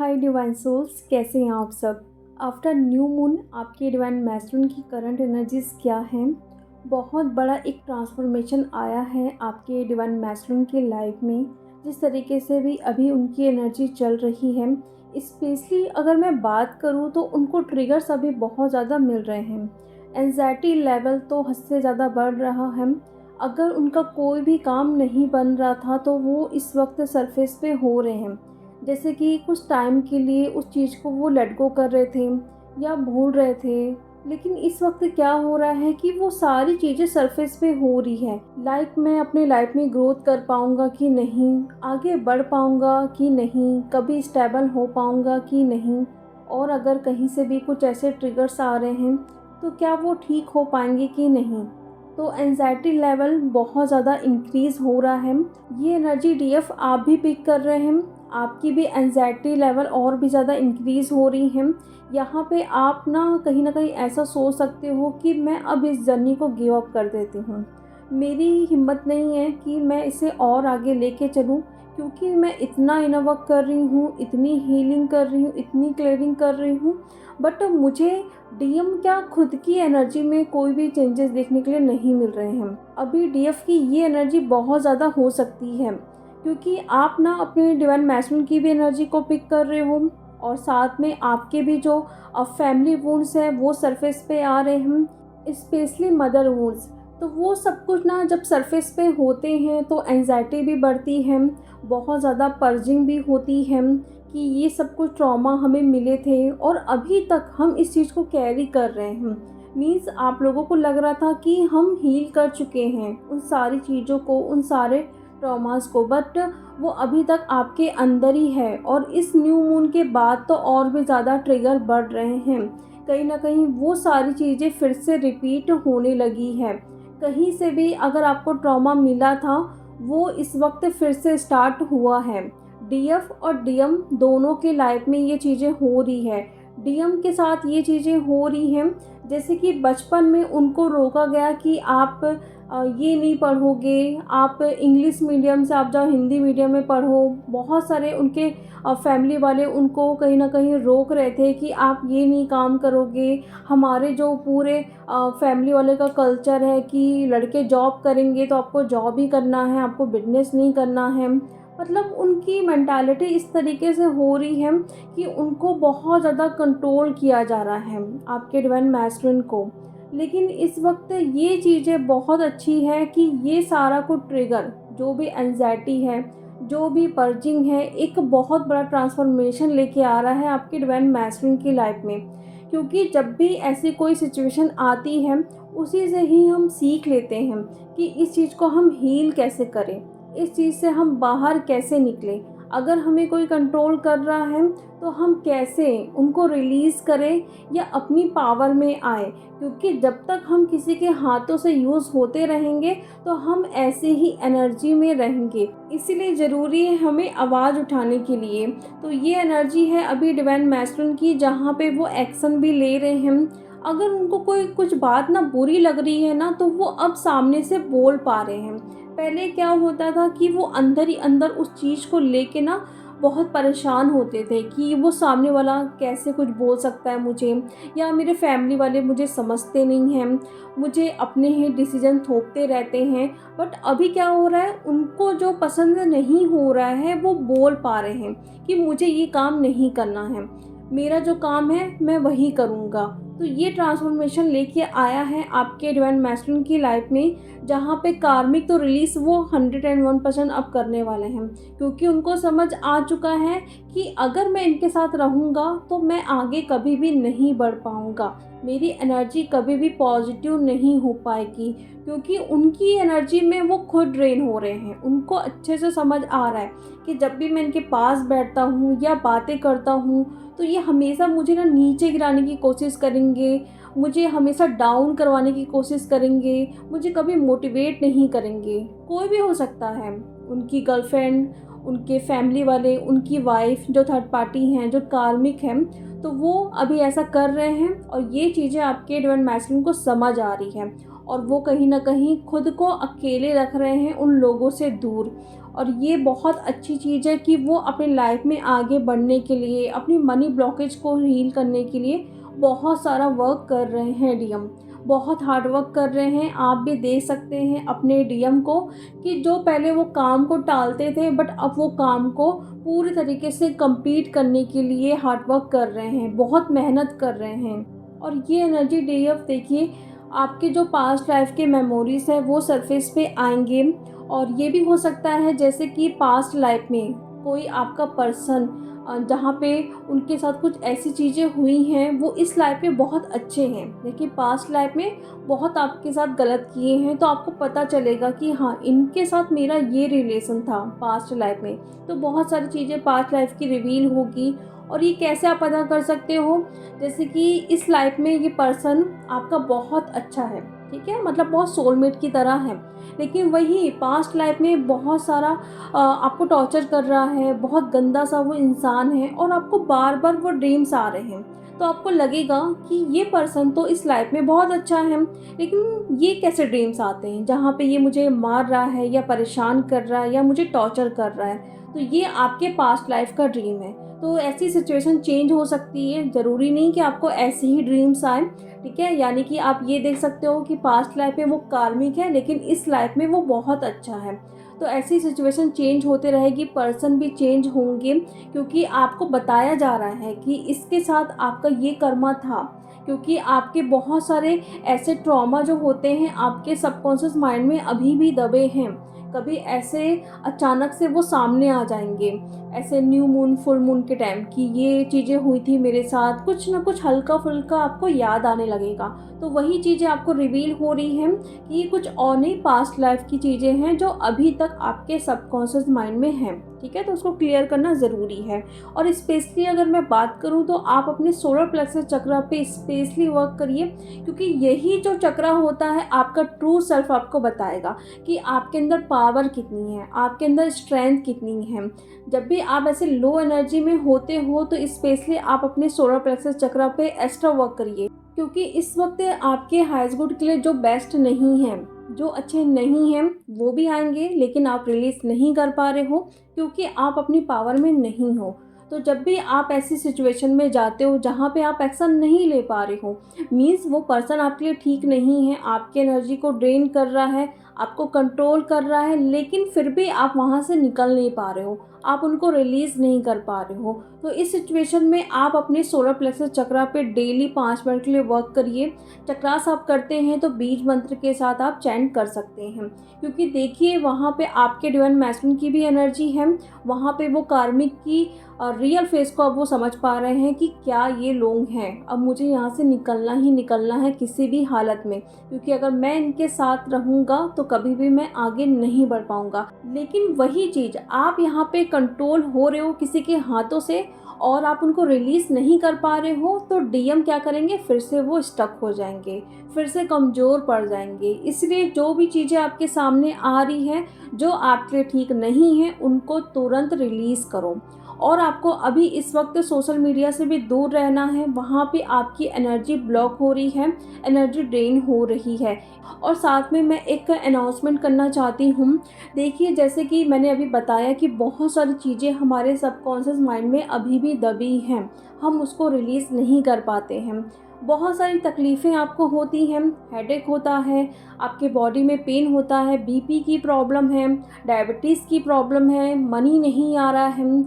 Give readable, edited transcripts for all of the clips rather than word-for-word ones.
हाय divine souls, कैसे हैं आप सब। आफ्टर न्यू मून आपके डिवाइन मैस्कुलिन की करंट एनर्जीज़ क्या हैं। बहुत बड़ा एक ट्रांसफॉर्मेशन आया है आपके डिवाइन मैस्कुलिन की लाइफ में। जिस तरीके से भी अभी उनकी एनर्जी चल रही है, स्पेशली अगर मैं बात करूँ तो उनको ट्रिगर्स अभी बहुत ज़्यादा मिल रहे हैं। एंजाइटी लेवल तो हद से ज़्यादा बढ़ रहा है। अगर उनका कोई भी काम नहीं बन रहा था तो वो इस वक्त सरफेस पे हो रहे हैं। जैसे कि कुछ टाइम के लिए उस चीज़ को वो लेट गो कर रहे थे या भूल रहे थे, लेकिन इस वक्त क्या हो रहा है कि वो सारी चीज़ें सरफेस पे हो रही है। लाइक मैं अपने लाइफ में ग्रोथ कर पाऊँगा कि नहीं, आगे बढ़ पाऊँगा कि नहीं, कभी स्टेबल हो पाऊँगा कि नहीं, और अगर कहीं से भी कुछ ऐसे ट्रिगर्स आ रहे हैं तो क्या वो ठीक हो पाएंगे कि नहीं। तो एंजाइटी लेवल बहुत ज़्यादा इंक्रीज़ हो रहा है। ये एनर्जी डीएफ आप भी पिक कर रहे हैं, आपकी भी एंजाइटी लेवल और भी ज़्यादा इंक्रीज़ हो रही है। यहाँ पे आप ना कहीं ऐसा सोच सकते हो कि मैं अब इस जर्नी को गिव अप कर देती हूँ। मेरी हिम्मत नहीं है कि मैं इसे और आगे लेके चलूँ, क्योंकि मैं इतना इनर वर्क कर रही हूँ, इतनी हीलिंग कर रही हूँ, इतनी क्लियरिंग कर रही हूँ, बट मुझे डीएम क्या खुद की एनर्जी में कोई भी चेंजेस देखने के लिए नहीं मिल रहे हैं। अभी डीएफ की ये एनर्जी बहुत ज़्यादा हो सकती है, क्योंकि आप ना अपने डिवाइन मैस्कुलिन की भी एनर्जी को पिक कर रहे हो, और साथ में आपके भी जो फैमिली वुंड्स हैं वो सरफेस पे आ रहे हैं, स्पेशली मदर वुंड्स। तो वो सब कुछ ना जब सरफेस पे होते हैं तो एंजाइटी भी बढ़ती है, बहुत ज़्यादा पर्जिंग भी होती है कि ये सब कुछ ट्रॉमा हमें मिले थे और अभी तक हम इस चीज़ को कैरी कर रहे हैं। मीन्स आप लोगों को लग रहा था कि हम हील कर चुके हैं उन सारी चीज़ों को, उन सारे ट्रॉमास को, बट वो अभी तक आपके अंदर ही है। और इस न्यू मून के बाद तो और भी ज़्यादा ट्रिगर बढ़ रहे हैं। कहीं ना कहीं वो सारी चीज़ें फिर से रिपीट होने लगी है। कहीं से भी अगर आपको ट्रॉमा मिला था वो इस वक्त फिर से स्टार्ट हुआ है। डीएफ और डीएम दोनों के लाइफ में ये चीज़ें हो रही है। डीएम के साथ ये चीज़ें हो रही हैं जैसे कि बचपन में उनको रोका गया कि आप ये नहीं पढ़ोगे, आप इंग्लिश मीडियम से आप जाओ, हिंदी मीडियम में पढ़ो। बहुत सारे उनके फैमिली वाले उनको कहीं ना कहीं रोक रहे थे कि आप ये नहीं काम करोगे। हमारे जो पूरे फैमिली वाले का कल्चर है कि लड़के जॉब करेंगे तो आपको जॉब ही करना है, आपको बिजनेस नहीं करना है। मतलब उनकी मेंटालिटी इस तरीके से हो रही है कि उनको बहुत ज़्यादा कंट्रोल किया जा रहा है आपके डिवाइन मैस्कुलिन को। लेकिन इस वक्त ये चीज़ें बहुत अच्छी है कि ये सारा कुछ ट्रिगर, जो भी एंजाइटी है, जो भी पर्जिंग है, एक बहुत बड़ा ट्रांसफॉर्मेशन लेके आ रहा है आपके डिवाइन मैस्कुलिन की लाइफ में। क्योंकि जब भी ऐसी कोई सिचुएशन आती है उसी से ही हम सीख लेते हैं कि इस चीज़ को हम हील कैसे करें, इस चीज़ से हम बाहर कैसे निकलें। अगर हमें कोई कंट्रोल कर रहा है तो हम कैसे उनको रिलीज़ करें या अपनी पावर में आए। क्योंकि जब तक हम किसी के हाथों से यूज़ होते रहेंगे तो हम ऐसे ही एनर्जी में रहेंगे। इसीलिए ज़रूरी है हमें आवाज़ उठाने के लिए। तो ये एनर्जी है अभी डिवाइन मैस्कुलिन की, जहाँ पे वो एक्शन भी ले रहे हैं। अगर उनको कोई कुछ बात ना बुरी लग रही है ना तो वो अब सामने से बोल पा रहे हैं। पहले क्या होता था कि वो अंदर ही अंदर उस चीज़ को लेके ना बहुत परेशान होते थे कि वो सामने वाला कैसे कुछ बोल सकता है मुझे, या मेरे फैमिली वाले मुझे समझते नहीं हैं, मुझे अपने ही डिसीजन थोपते रहते हैं। बट अभी क्या हो रहा है, उनको जो पसंद नहीं हो रहा है वो बोल पा रहे हैं कि मुझे ये काम नहीं करना है, मेरा जो काम है मैं वही करूँगा। तो ये ट्रांसफॉर्मेशन लेके आया है आपके डिवाइन मैस्कुलिन की लाइफ में, जहाँ पे कार्मिक तो रिलीज़ वो 101% अब करने वाले हैं। क्योंकि उनको समझ आ चुका है कि अगर मैं इनके साथ रहूँगा तो मैं आगे कभी भी नहीं बढ़ पाऊँगा, मेरी एनर्जी कभी भी पॉजिटिव नहीं हो पाएगी। क्योंकि उनकी एनर्जी में वो खुद ड्रेन हो रहे हैं। उनको अच्छे से समझ आ रहा है कि जब भी मैं इनके पास बैठता हूँ या बातें करता हूँ तो ये हमेशा मुझे ना नीचे गिराने की कोशिश करेंगे, मुझे हमेशा डाउन करवाने की कोशिश करेंगे, मुझे कभी मोटिवेट नहीं करेंगे। कोई भी हो सकता है, उनकी गर्लफ्रेंड, उनके फैमिली वाले, उनकी वाइफ जो थर्ड पार्टी हैं, जो कार्मिक हैं, तो वो अभी ऐसा कर रहे हैं। और ये चीज़ें आपके डिवाइन मैस्कुलिन को समझ आ रही है और वो कहीं ना कहीं खुद को अकेले रख रहे हैं उन लोगों से दूर। और ये बहुत अच्छी चीज़ है कि वो अपनी लाइफ में आगे बढ़ने के लिए, अपनी मनी ब्लॉकेज को हील करने के लिए बहुत सारा वर्क कर रहे हैं डीएम। बहुत हार्ड वर्क कर रहे हैं। आप भी देख सकते हैं अपने डीएम को कि जो पहले वो काम को टालते थे, बट अब वो काम को पूरी तरीके से कंप्लीट करने के लिए हार्ड वर्क कर रहे हैं, बहुत मेहनत कर रहे हैं। और ये एनर्जी डीएफ देखिए, आपके जो पास्ट लाइफ के मेमोरीज़ हैं वो सरफेस पे आएंगे। और ये भी हो सकता है जैसे कि पास्ट लाइफ में कोई आपका पर्सन जहाँ पे उनके साथ कुछ ऐसी चीज़ें हुई हैं, वो इस लाइफ में बहुत अच्छे हैं, लेकिन पास्ट लाइफ में बहुत आपके साथ गलत किए हैं। तो आपको पता चलेगा कि हाँ, इनके साथ मेरा ये रिलेशन था पास्ट लाइफ में। तो बहुत सारी चीज़ें पास्ट लाइफ की रिवील होगी। और ये कैसे आप पता कर सकते हो, जैसे कि इस लाइफ में ये पर्सन आपका बहुत अच्छा है, ठीक है, मतलब बहुत सोलमेट की तरह है, लेकिन वही पास्ट लाइफ में बहुत सारा आपको टॉर्चर कर रहा है, बहुत गंदा सा वो इंसान है, और आपको बार बार वो ड्रीम्स आ रहे हैं। तो आपको लगेगा कि ये पर्सन तो इस लाइफ में बहुत अच्छा है, लेकिन ये कैसे ड्रीम्स आते हैं जहाँ पे ये मुझे मार रहा है या परेशान कर रहा है या मुझे टॉर्चर कर रहा है। तो ये आपके पास्ट लाइफ का ड्रीम है। तो ऐसी सिचुएशन चेंज हो सकती है, ज़रूरी नहीं कि आपको ऐसे ही ड्रीम्स आए, ठीक है। यानी कि आप ये देख सकते हो कि पास्ट लाइफ में वो कार्मिक है, लेकिन इस लाइफ में वो बहुत अच्छा है। तो ऐसी सिचुएशन चेंज होते रहेगी, पर्सन भी चेंज होंगे, क्योंकि आपको बताया जा रहा है कि इसके साथ आपका ये कर्मा था। क्योंकि आपके बहुत सारे ऐसे ट्रॉमा जो होते हैं आपके सबकॉन्शियस माइंड में अभी भी दबे हैं, कभी ऐसे अचानक से वो सामने आ जाएंगे, ऐसे न्यू मून, फुल मून के टाइम कि ये चीज़ें हुई थी मेरे साथ, कुछ ना कुछ हल्का फुल्का आपको याद आने लगेगा। तो वही चीज़ें आपको रिवील हो रही हैं कि ये कुछ और नहीं, पास्ट लाइफ की चीज़ें हैं जो अभी तक आपके सबकॉन्शियस माइंड में हैं, ठीक है। तो उसको क्लियर करना ज़रूरी है। और स्पेशली अगर मैं बात करूँ तो आप अपने सोलर प्लेक्सस चक्रा पे स्पेशली वर्क करिए, क्योंकि यही जो चक्रा होता है आपका ट्रू सेल्फ आपको बताएगा कि आपके अंदर पावर कितनी है, आपके अंदर स्ट्रेंथ कितनी है। जब भी आप ऐसे लो एनर्जी में होते हो तो स्पेशली आप अपने सोलर प्लेक्सस चक्रा पे एक्स्ट्रा वर्क करिए, क्योंकि इस वक्त आपके हाईएस्ट गुड के लिए जो बेस्ट नहीं है, जो अच्छे नहीं हैं, वो भी आएंगे, लेकिन आप रिलीज़ नहीं कर पा रहे हो क्योंकि आप अपनी पावर में नहीं हो। तो जब भी आप ऐसी सिचुएशन में जाते हो जहाँ पे आप एक्शन नहीं ले पा रहे हो, मीन्स वो पर्सन आपके लिए ठीक नहीं है, आपकी एनर्जी को ड्रेन कर रहा है, आपको कंट्रोल कर रहा है, लेकिन फिर भी आप वहाँ से निकल नहीं पा रहे हो, आप उनको रिलीज़ नहीं कर पा रहे हो। तो इस सिचुएशन में आप अपने सोलर प्लेक्सस चक्रा पे डेली 5 मिनट के लिए वर्क करिए। चक्रास आप करते हैं तो बीज मंत्र के साथ आप चैंट कर सकते हैं, क्योंकि देखिए वहाँ पे आपके डिवाइन मैस्कुलिन की भी एनर्जी है, वहाँ पे वो कार्मिक की रियल फेस को अब वो समझ पा रहे हैं कि क्या ये लोग हैं, अब मुझे यहाँ से निकलना ही निकलना है किसी भी हालत में, क्योंकि अगर मैं इनके साथ रहूँगा तो कभी भी मैं आगे नहीं बढ़ पाऊँगा। लेकिन वही चीज़ आप यहाँ पे कंट्रोल हो रहे हो किसी के हाथों से और आप उनको रिलीज़ नहीं कर पा रहे हो, तो डीएम क्या करेंगे, फिर से वो स्टक हो जाएंगे, फिर से कमज़ोर पड़ जाएंगे। इसलिए जो भी चीज़ें आपके सामने आ रही है जो आपके लिए ठीक नहीं है, उनको तुरंत रिलीज़ करो। और आपको अभी इस वक्त सोशल मीडिया से भी दूर रहना है, वहाँ पे आपकी एनर्जी ब्लॉक हो रही है, एनर्जी ड्रेन हो रही है। और साथ में मैं एक अनाउंसमेंट करना चाहती हूँ। देखिए, जैसे कि मैंने अभी बताया कि बहुत सारी चीज़ें हमारे सबकॉन्शियस माइंड में अभी भी दबी हैं, हम उसको रिलीज़ नहीं कर पाते हैं। बहुत सारी तकलीफ़ें आपको होती हैं, हेडेक होता है, आपके बॉडी में पेन होता है, बीपी की प्रॉब्लम है, डायबिटीज़ की प्रॉब्लम है, मनी नहीं आ रहा है,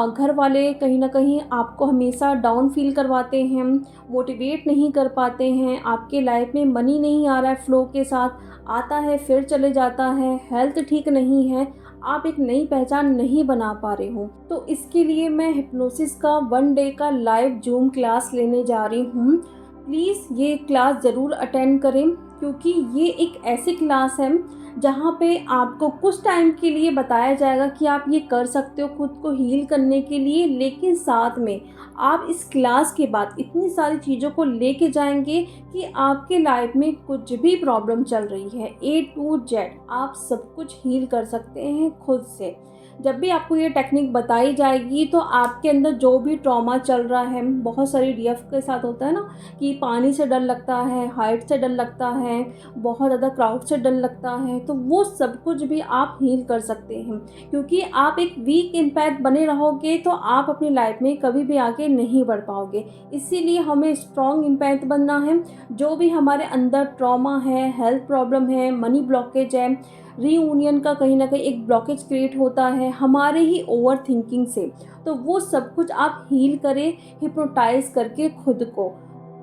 घर वाले कहीं ना कहीं आपको हमेशा डाउन फील करवाते हैं, मोटिवेट नहीं कर पाते हैं, आपके लाइफ में मनी नहीं आ रहा है, फ्लो के साथ आता है फिर चले जाता है, हेल्थ ठीक नहीं है, आप एक नई पहचान नहीं बना पा रहे हो। तो इसके लिए मैं हिप्नोसिस का 1 डे का लाइव जूम क्लास लेने जा रही हूँ। प्लीज़ ये क्लास ज़रूर अटेंड करें, क्योंकि ये एक ऐसी क्लास है जहाँ पे आपको कुछ टाइम के लिए बताया जाएगा कि आप ये कर सकते हो खुद को हील करने के लिए, लेकिन साथ में आप इस क्लास के बाद इतनी सारी चीज़ों को लेके जाएंगे कि आपके लाइफ में कुछ भी प्रॉब्लम चल रही है A to Z आप सब कुछ हील कर सकते हैं खुद से। जब भी आपको ये टेक्निक बताई जाएगी तो आपके अंदर जो भी ट्रॉमा चल रहा है, बहुत सारी डीएफ के साथ होता है ना कि पानी से डर लगता है, हाइट से डर लगता है, बहुत ज़्यादा क्राउड से डर लगता है, तो वो सब कुछ भी आप हील कर सकते हैं। क्योंकि आप एक वीक एम्पैथ बने रहोगे तो आप अपनी लाइफ में कभी भी आगे नहीं बढ़ पाओगे। इसीलिए हमें स्ट्रॉन्ग एम्पैथ बनना है। जो भी हमारे अंदर ट्रॉमा है, हेल्थ प्रॉब्लम है, मनी ब्लॉकेज है, रीयूनियन का कहीं ना कहीं एक ब्लॉकेज क्रिएट होता है हमारे ही ओवर थिंकिंग से, तो वो सब कुछ आप हील करें हिप्नोटाइज करके खुद को।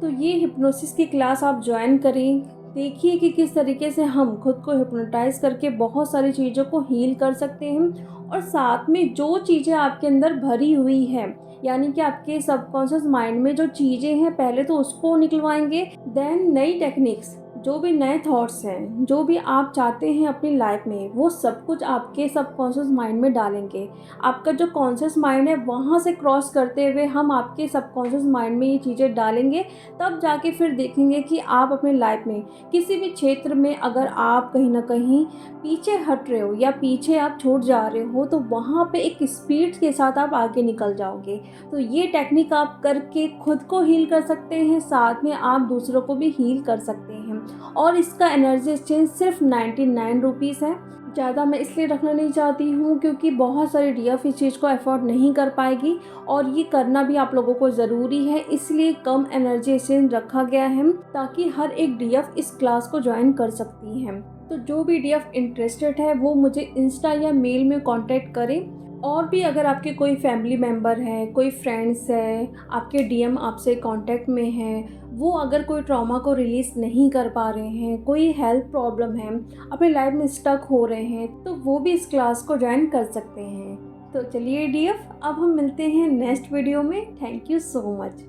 तो ये हिप्नोसिस की क्लास आप ज्वाइन करें, देखिए कि किस तरीके से हम खुद को हिप्नोटाइज करके बहुत सारी चीज़ों को हील कर सकते हैं। और साथ में जो चीज़ें आपके अंदर भरी हुई है, यानी कि आपके सबकॉन्शियस माइंड में जो चीज़ें हैं, पहले तो उसको निकलवाएंगे, देन नई टेक्निक्स, जो भी नए थॉट्स हैं, जो भी आप चाहते हैं अपनी लाइफ में, वो सब कुछ आपके सबकॉन्शियस माइंड में डालेंगे। आपका जो कॉन्शियस माइंड है वहाँ से क्रॉस करते हुए हम आपके सबकॉन्शियस माइंड में ये चीज़ें डालेंगे, तब जाके फिर देखेंगे कि आप अपनी लाइफ में किसी भी क्षेत्र में अगर आप कहीं ना कहीं पीछे हट रहे हो या पीछे आप छूट जा रहे हो, तो वहाँ पे एक स्पीड के साथ आप आगे निकल जाओगे। तो ये टेक्निक आप करके खुद को हील कर सकते हैं, साथ में आप दूसरों को भी हील कर सकते हैं। और इसका एनर्जी एक्सचेंज सिर्फ 99 रुपीज़ है। ज़्यादा मैं इसलिए रखना नहीं चाहती हूँ क्योंकि बहुत सारी डीएफ इस चीज़ को अफोर्ड नहीं कर पाएगी और ये करना भी आप लोगों को ज़रूरी है, इसलिए कम एनर्जी एक्सचेंज रखा गया है ताकि हर एक डीएफ इस क्लास को ज्वाइन कर सकती है। तो जो भी डीएफ इंटरेस्टेड है वो मुझे इंस्टा या मेल में कांटेक्ट करें। और भी अगर आपके कोई फैमिली मेम्बर है, कोई फ्रेंड्स है, आपके डीएम आपसे कांटेक्ट में हैं, वो अगर कोई ट्रॉमा को रिलीज़ नहीं कर पा रहे हैं, कोई हेल्थ प्रॉब्लम है, अपनी लाइफ में स्टक हो रहे हैं, तो वो भी इस क्लास को ज्वाइन कर सकते हैं। तो चलिए डीएफ, अब हम मिलते हैं नेक्स्ट वीडियो में। Thank you so much.